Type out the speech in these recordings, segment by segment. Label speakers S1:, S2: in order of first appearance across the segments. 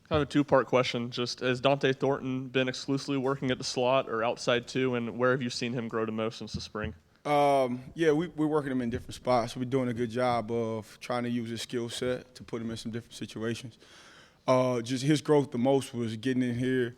S1: Kind of a two-part question. Just has Dante Thornton been exclusively working at the slot or outside too, and where have you seen him grow the most since the spring?
S2: Yeah, we're working him in different spots. We're doing a good job of trying to use his skill set to put him in some different situations. Just his growth the most was getting in here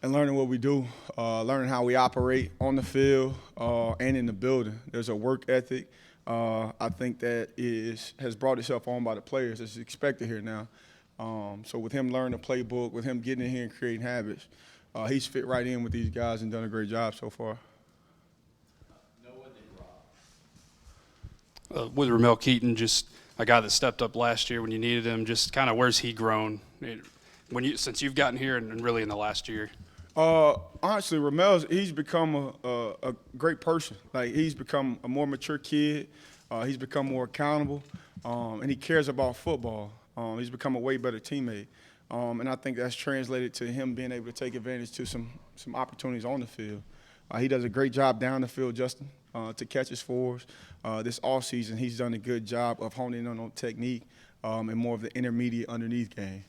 S2: and learning what we do, learning how we operate on the field and in the building. There's a work ethic. I think that has brought itself on by the players. It's expected here now. So with him learning the playbook, with him getting in here and creating habits, he's fit right in with these guys and done a great job so far.
S3: With Ramel Keaton, just a guy that stepped up last year when you needed him, just kind of where's he grown since you've gotten here and really in the last year?
S2: Honestly, he's become a great person. Like, he's become a more mature kid. He's become more accountable, and he cares about football. He's become a way better teammate, and I think that's translated to him being able to take advantage to some opportunities on the field. He does a great job down the field, Justin, to catch his fours. This offseason, he's done a good job of honing in on technique and more of the intermediate underneath game.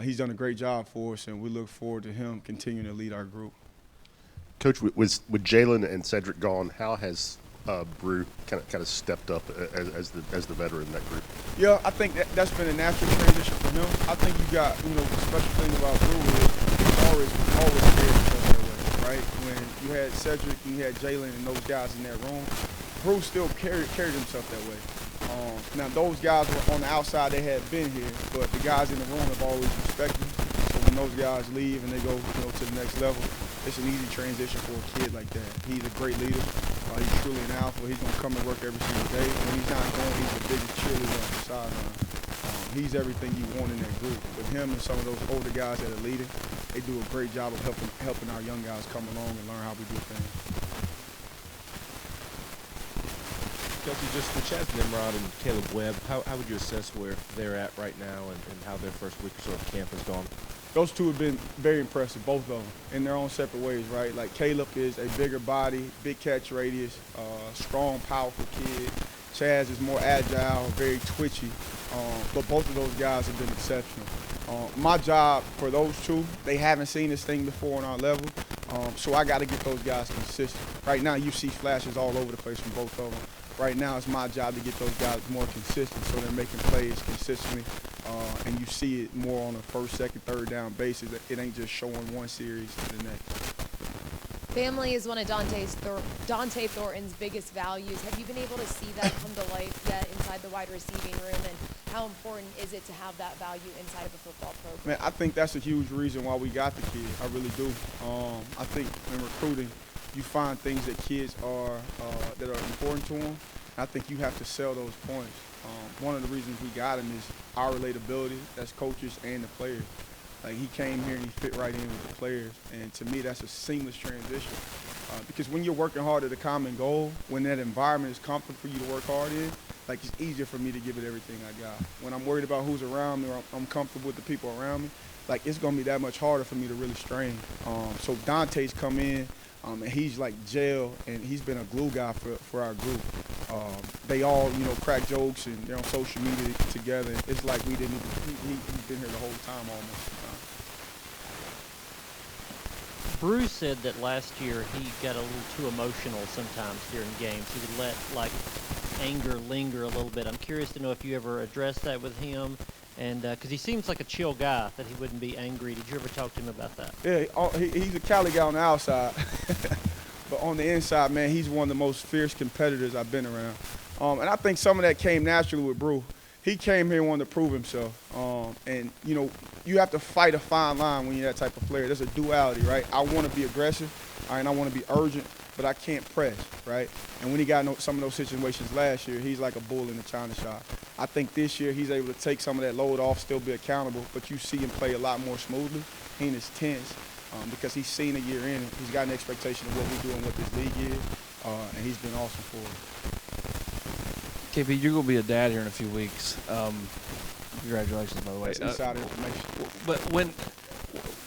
S2: He's done a great job for us, and we look forward to him continuing to lead our group.
S4: Coach, with Jalen and Cedric gone, how has Brew kind of stepped up as the veteran in that group?
S2: Yeah, I think that's been a natural transition for him. I think you got, the special thing about Brew is he's always carried himself that way, right? When you had Cedric and you had Jalen and those guys in that room, Brew still carried himself that way. Now, those guys were on the outside, they had been here, but the guys in the room have always respected him. So when those guys leave and they go to the next level, it's an easy transition for a kid like that. He's a great leader. He's truly an alpha. He's going to come to work every single day. When he's not going, he's the biggest cheerleader on the sideline. He's everything you want in that group. With him and some of those older guys that are leading, they do a great job of helping our young guys come along and learn how we do things.
S5: Kelsey, just for Chaz Nimrod and Caleb Webb, how would you assess where they're at right now and how their first week or so of camp has gone?
S2: Those two have been very impressive, both of them, in their own separate ways, right? Like, Caleb is a bigger body, big catch radius, strong, powerful kid. Chaz is more agile, very twitchy, but both of those guys have been exceptional. My job for those two, they haven't seen this thing before on our level, so I got to get those guys consistent. Right now, you see flashes all over the place from both of them. Right now, it's my job to get those guys more consistent so they're making plays consistently, and you see it more on a first, second, third down basis. It ain't just showing one series to the next.
S6: Family is one of Dante Thornton's biggest values. Have you been able to see that come to life yet inside the wide receiving room, and how important is it to have that value inside of a football program?
S2: Man, I think that's a huge reason why we got the kid. I really do. I think in recruiting, you find things that kids are that are important to them. I think you have to sell those points. One of the reasons we got him is our relatability as coaches and the players. Like, he came here and he fit right in with the players, and to me that's a seamless transition. Because when you're working hard at a common goal, when that environment is comfortable for you to work hard in, like, it's easier for me to give it everything I got. When I'm worried about who's around me or I'm comfortable with the people around me, like, it's going to be that much harder for me to really strain. So Dante's come in, and he's like gel, and he's been a glue guy for our group. They all, crack jokes, and they're on social media together. It's like we didn't even, he's been here the whole time almost.
S7: Bruce said that last year he got a little too emotional sometimes during games. He would let, anger linger a little bit. I'm curious to know if you ever addressed that with him, and because he seems like a chill guy, that he wouldn't be angry. Did you ever talk to him about that?
S2: Yeah, he's a Cali guy on the outside. But on the inside, man, he's one of the most fierce competitors I've been around. And I think some of that came naturally with Brew. He came here and wanted to prove himself. And, you have to fight a fine line when you're that type of player. There's a duality, right? I want to be aggressive, and I want to be urgent, but I can't press, right? And when he got some of those situations last year, he's like a bull in the china shop. I think this year he's able to take some of that load off, still be accountable, but you see him play a lot more smoothly. He ain't as tense because he's seen a year in it. He's got an expectation of what we do and what this league is, and he's been awesome for us.
S8: KP, you're going to be a dad here in a few weeks. Congratulations, by the way.
S2: That's inside information.
S8: But when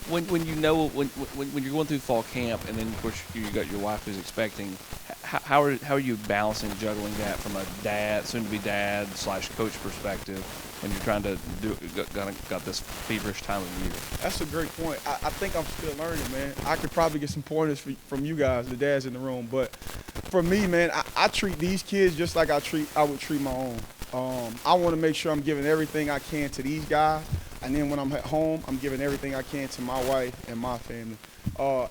S8: when you're going through fall camp, and then of course you got your wife who's expecting, how are you balancing, juggling that from a dad, soon-to-be dad / coach perspective when you're trying to got this feverish time of year?
S2: That's a great point. I think I'm still learning, man. I could probably get some pointers from you guys, the dads in the room. But for me, man, I treat these kids just like I would treat my own. I want to make sure I'm giving everything I can to these guys. And then when I'm at home, I'm giving everything I can to my wife and my family.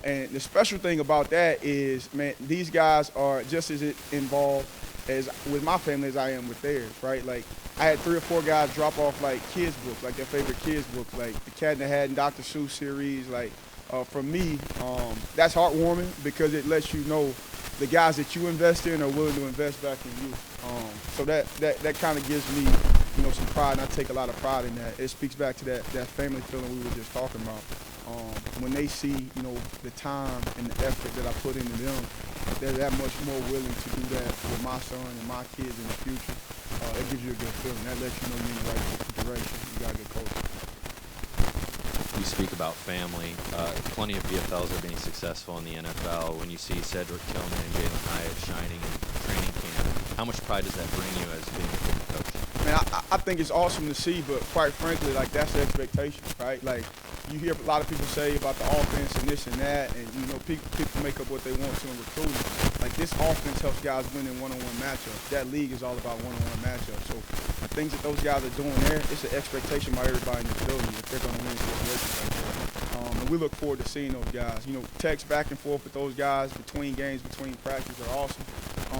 S2: And the special thing about that is, man, these guys are just as involved as with my family as I am with theirs, right? Like, I had 3 or 4 guys drop off, like, kids' books, like their favorite kids' books, like the Cat in the Hat and Dr. Seuss series. Like, for me, that's heartwarming because it lets you know the guys that you invest in are willing to invest back in you. So that kind of gives me, some pride, and I take a lot of pride in that. It speaks back to that family feeling we were just talking about. When they see, the time and the effort that I put into them, they're that much more willing to do that with my son and my kids in the future. It gives you a good feeling. That lets you know you're in the right direction. You got a good coach.
S9: You speak about family. Plenty of BFLs are being successful in the NFL. When you see Cedric Tillman and Jalen Hyatt shining in training camp, how much pride does that bring you as being a football coach?
S2: Man, I think it's awesome to see, but quite frankly, like, that's the expectation, right? Like, you hear a lot of people say about the offense and this and that, and, people make up what they want to in recruiting. Like, this offense helps guys win in one-on-one matchups. That league is all about one-on-one matchups. So the things that those guys are doing there, it's an expectation by everybody in the building if they're going to win situations like that. And we look forward to seeing those guys. Texts back and forth with those guys between games, between practice are awesome.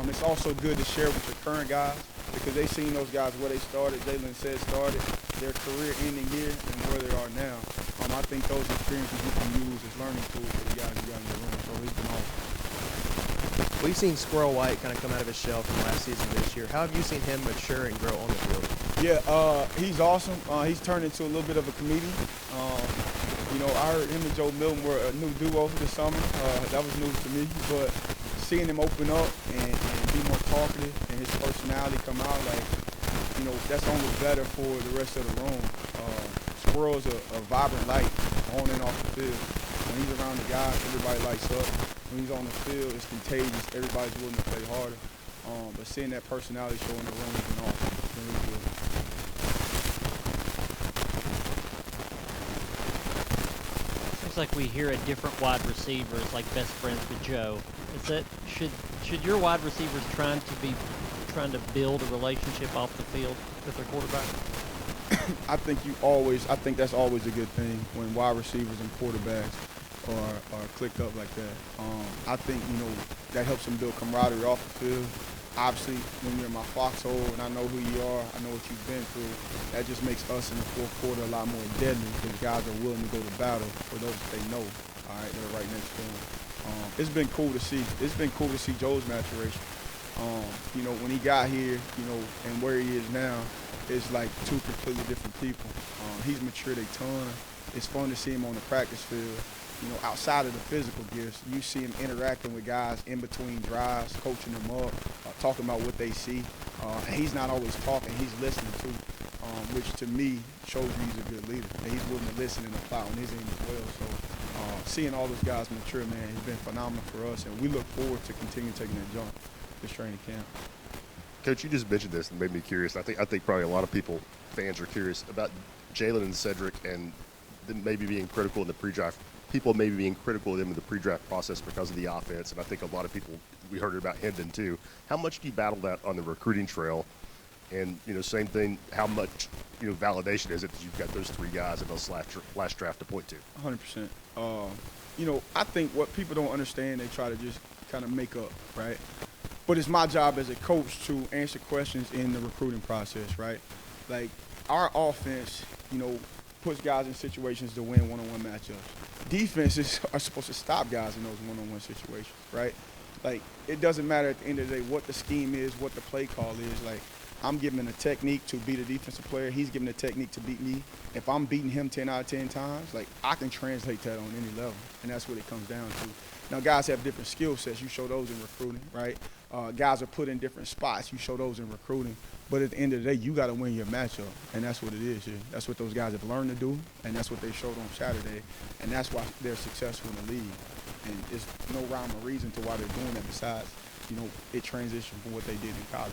S2: It's also good to share with your current guys because they've seen those guys where they started, Jalen said started, their career-ending year, and where they are now. I think those experiences you can use as learning tools for the guys you got in your room. So it's been awesome.
S10: We've seen Squirrel White kind of come out of his shell from last season to this year. How have you seen him mature and grow on the field?
S2: Yeah, he's awesome. He's turned into a little bit of a comedian. I heard him and Joe Milton were a new duo this summer. That was news to me. But seeing him open up and be more talkative and his personality come out, that's only better for the rest of the room. Squirrel's a vibrant light on and off the field. When he's around the guys, everybody lights up. When he's on the field, it's contagious. Everybody's willing to play harder. But seeing that personality show in the room has been awesome. It's been really good.
S7: Seems like we hear a different wide receiver is like best friends with Joe. Is that should your wide receivers trying to build a relationship off the field with their quarterback?
S2: I think that's always a good thing when wide receivers and quarterbacks are clicked up like that. I think, that helps them build camaraderie off the field. Obviously, when you're in my foxhole and I know who you are, I know what you've been through, that just makes us in the fourth quarter a lot more deadly because guys are willing to go to battle for those that they know, all right, that are right next to them. It's been cool to see. It's been cool to see Joe's maturation. When he got here, and where he is now, it's like 2 completely different people. He's matured a ton. It's fun to see him on the practice field. Outside of the physical gifts, you see him interacting with guys in between drives, coaching them up, talking about what they see. And he's not always talking, he's listening too, which to me shows you he's a good leader. And he's willing to listen and apply on his end as well. So seeing all those guys mature, man, has been phenomenal for us. And we look forward to continuing taking that jump this training camp.
S4: Coach, you just mentioned this and made me curious. I think probably a lot of fans are curious about Jalen and Cedric and them maybe being critical in the pre-draft. People maybe being critical of them in the pre-draft process because of the offense, and I think a lot of people, we heard it about Hendon too. How much do you battle that on the recruiting trail? And, same thing, how much, validation is it that you've got those 3 guys in those last draft to point to?
S2: 100%. I think what people don't understand, they try to just kind of make up, right? But it's my job as a coach to answer questions in the recruiting process, right? Like, our offense, puts guys in situations to win one-on-one matchups. Defenses are supposed to stop guys in those one-on-one situations, right? Like, it doesn't matter at the end of the day what the scheme is, what the play call is. Like, I'm giving a technique to beat a defensive player. He's giving a technique to beat me. If I'm beating him 10 out of 10 times, like, I can translate that on any level, and that's what it comes down to. Now, guys have different skill sets. You show those in recruiting, right? Guys are put in different spots. You show those in recruiting. But at the end of the day, you got to win your matchup, and that's what it is here. That's what those guys have learned to do, and that's what they showed on Saturday, and that's why they're successful in the league. And there's no rhyme or reason to why they're doing that besides it transitioned from what they did in college.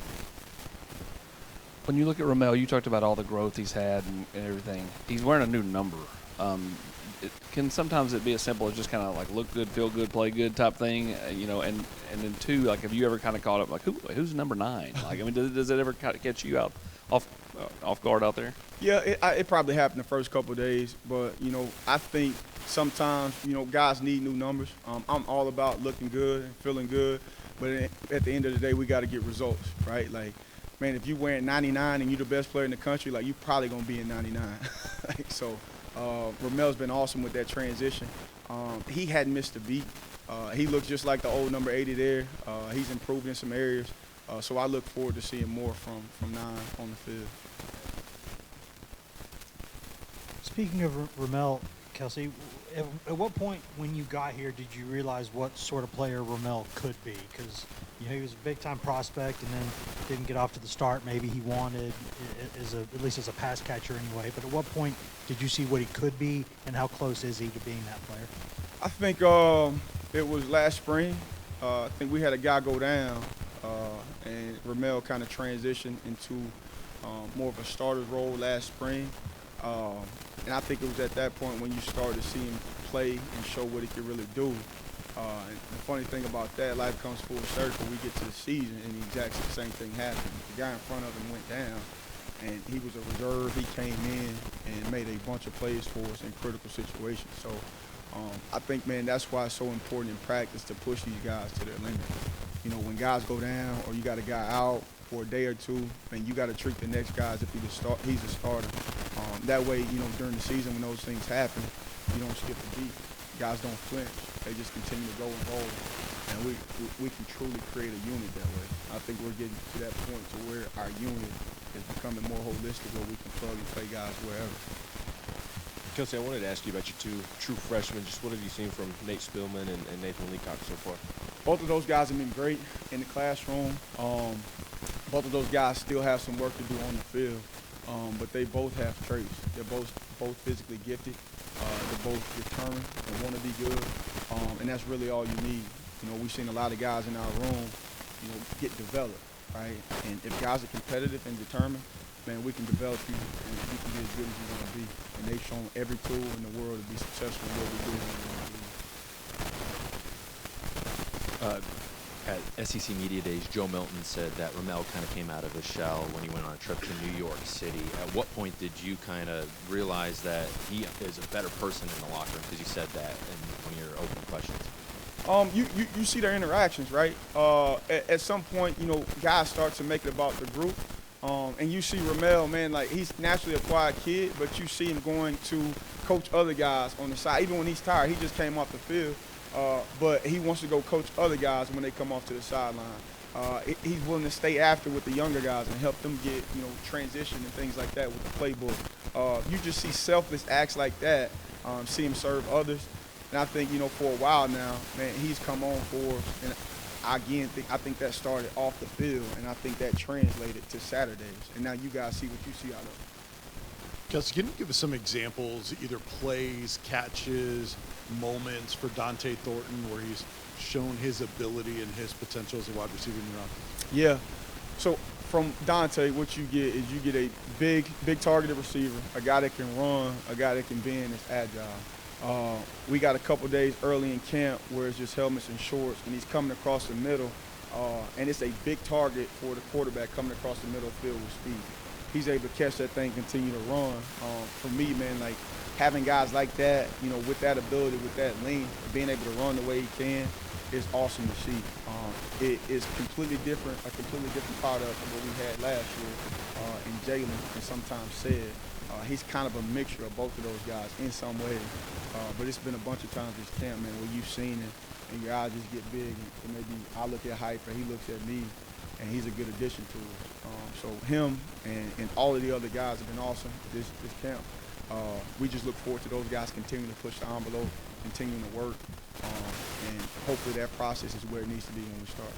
S8: When you look at Ramel, you talked about all the growth he's had and everything. He's wearing a new number. Can sometimes it be as simple as just kind of like look good, feel good, play good type thing, and then two, like have you ever kind of caught up like who's number 9? Like I mean, does it ever kind of catch you off guard out there?
S2: Yeah, it probably happened the first couple of days, but I think sometimes guys need new numbers. I'm all about looking good and feeling good, but at the end of the day, we got to get results, right? Like, man, if you wearing 99 and you're the best player in the country, like you probably gonna be in 99. So Ramel's been awesome with that transition. He hadn't missed a beat. He looks just like the old number 80 there. He's improved in some areas. So I look forward to seeing more from 9 on the field.
S11: Speaking of Ramel, Kelsey, at what point when you got here did you realize what sort of player Ramel could be? Because he was a big-time prospect and then didn't get off to the start maybe he wanted, at least as a pass catcher anyway. But at what point did you see what he could be, and how close is he to being that player?
S2: I think it was last spring. I think we had a guy go down, and Ramel kind of transitioned into more of a starter's role last spring. And I think it was at that point when you started to see him play and show what he could really do. And the funny thing about that, life comes full circle. We get to the season, and the exact same thing happened. The guy in front of him went down, and he was a reserve. He came in and made a bunch of plays for us in critical situations. So I think, man, that's why it's so important in practice to push these guys to their limit. When guys go down or you got a guy out for a day or two, and you got to treat the next guy as if he's a starter. That way, during the season when those things happen, you don't skip a beat. Guys don't flinch. They just continue to go and roll. And we can truly create a unit that way. I think we're getting to that point to where our unit is becoming more holistic, where we can plug and play guys wherever.
S5: Kelsey, I wanted to ask you about your 2 true freshmen. Just what have you seen from Nate Spillman and Nathan Leacock so far?
S2: Both of those guys have been great in the classroom. Both of those guys still have some work to do on the field, but they both have traits. They're both physically gifted. They're both determined and want to be good, and that's really all you need. We've seen a lot of guys in our room, get developed, right? And if guys are competitive and determined, man, we can develop you and you can be as good as you want to be. And they've shown every tool in the world to be successful in what we do in the league.
S9: At SEC Media Days, Joe Milton said that Ramel kind of came out of his shell when he went on a trip to New York City. At what point did you kind of realize that he is a better person in the locker room? Because you said that in one of your opening questions.
S2: You see their interactions, right? At some point, guys start to make it about the group. And you see Ramel, man, like he's naturally a quiet kid, but you see him going to coach other guys on the side. Even when he's tired, he just came off the field. But he wants to go coach other guys when they come off to the sideline. He's willing to stay after with the younger guys and help them get, transition and things like that with the playbook. You just see selfless acts like that, see him serve others. And I think, for a while now, man, he's come on for us. And I think that started off the field, and I think that translated to Saturdays. And now you guys see what you see out of him.
S12: Kelsey, can you give us some examples, either plays, catches, moments for Dante Thornton where he's shown his ability and his potential as a wide receiver in your offense?
S2: Yeah. So from Dante, what you get is you get a big targeted receiver, a guy that can run, a guy that can bend, that's agile. We got a couple days early in camp where it's just helmets and shorts, and he's coming across the middle, and it's a big target for the quarterback coming across the middle of the field with speed. He's able to catch that thing, continue to run. For me, man, like having guys like that, with that ability, with that length, being able to run the way he can, is awesome to see. It is completely different, a completely different product of what we had last year. And Jalen can sometimes said he's kind of a mixture of both of those guys in some ways. But it's been a bunch of times this camp, man, where you've seen it and your eyes just get big. And maybe I look at Hyper, he looks at me, and he's a good addition to it. So him and all of the other guys have been awesome this camp. We just look forward to those guys continuing to push the envelope, continuing to work, and hopefully that process is where it needs to be when we start.